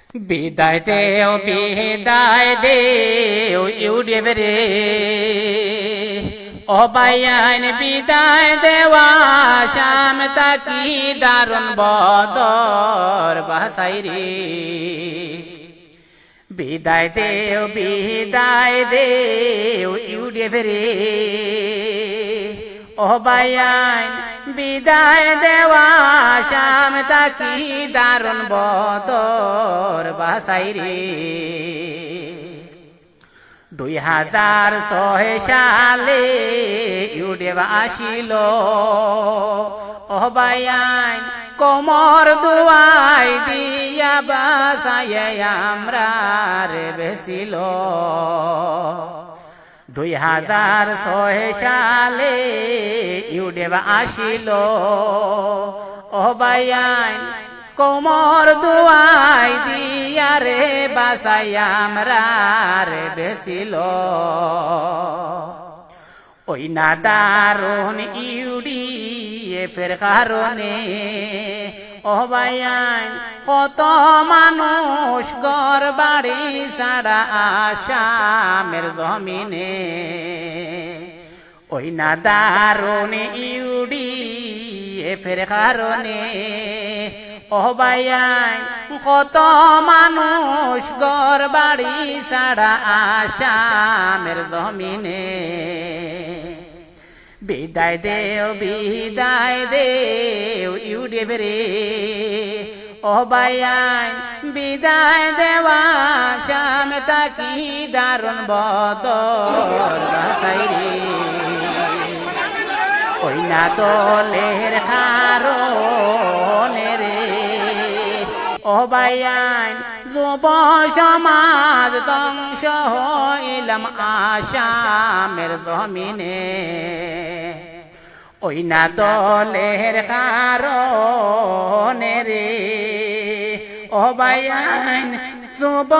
বিদায় দেও ইউডিভ রে ও বাইয়ান বিদায় দেওয়া শাম তাকি দারুন বদর বাসাই রে বিদায় দেও ইউডিভ রে ও বাইয়ান বিদায় দেওয়া শাম তাকি দারুন বদর বাসাই রে 2006 সালে ইউডিভ আসিল ও বাইয়ান কোমর দুয়াই দিয়া বাসায় আমরা রে বেসিল 2006 সালে ইউডিভ আসিল ও বাইয়ান কোমর দুয়াই দিয়া রে বাসায় আমরা রে বেসিল ওই না দারুন ইউডিএফের কারণে ও বাইয়ান কত মানুষ ঘর বাড়ি ছাড়া আসামের জমিনে ওই না দারুন ইউডিএফের কারণে ও বাইয়ান কত মানুষ ঘর বাড়ি ছাড়া আসামের জমিনে বিদায় দেও ইউডিভ রে ও বাইয়ান বিদায় দেওয়া শাম তাকি দারুন বদর বাসাই রে ওই না দলের কারণে রে ও বাইয়ান যুব সমাজ ধ্বংস হইলাম আসামের জমিনে ওই না দলের কারণে রে ও বাইয়ান যুব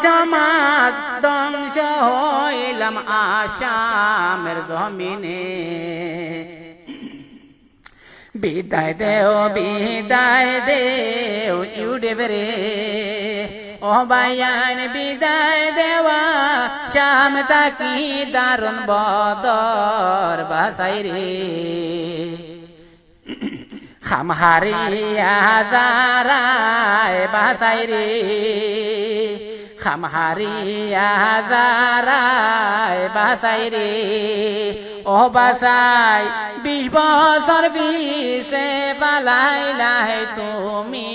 সমাজ ধ্বংস হইলাম আসামের জমিনে বিদায় দেও ইউডিভ রে ও বাইয়ান বিদায় দেওয়া শাম তাকি দারুন বদর বাসাই রে খামহারিয়া যারায় বাসাই রে খামহারিয়া যারায় বাসাই রে ও বাসাই 20 বছর বিশে পালাইলাই তুমি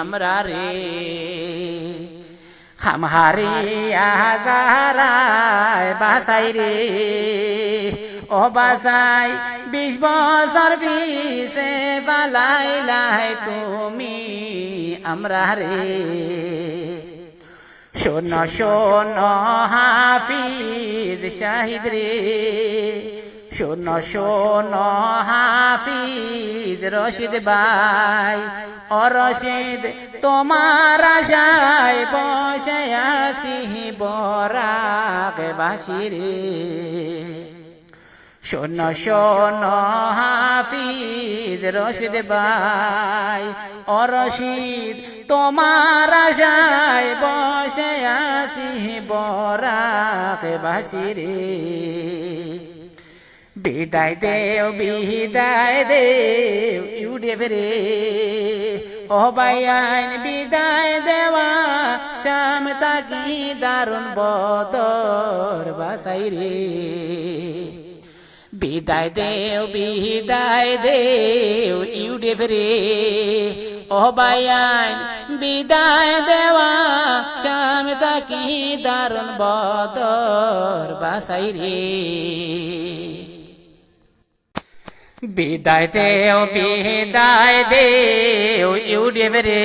আমরা রে খামহারিয়া যারায় বাসাই রে ও বাসাই 20 বছর বিশে পালাইলাই তুমি আমরা রে শোনো হাফিজ শাহিদ রে শোনো হাফিজ রশিদ ভাই ও রশিদ তোমার আশায় বসে আসি বরাক বাসি রে শোনো হাফিজ রশিদ ভাই ও রশিদ তোমার আশায় বসে আসি বরাক বাসি রে বিদায় দেও ইউডিভ রে ও বাইয়ান বিদায় দেওয়া শাম তাকি দারুন বদর বাসাই রে বিদায় দেও ইউডিভ রে ও বাইয়ান বিদায় দেওয়া শাম তাকি দারুন বদর বাসাই রে বিদায় দেও ইউডিভ রে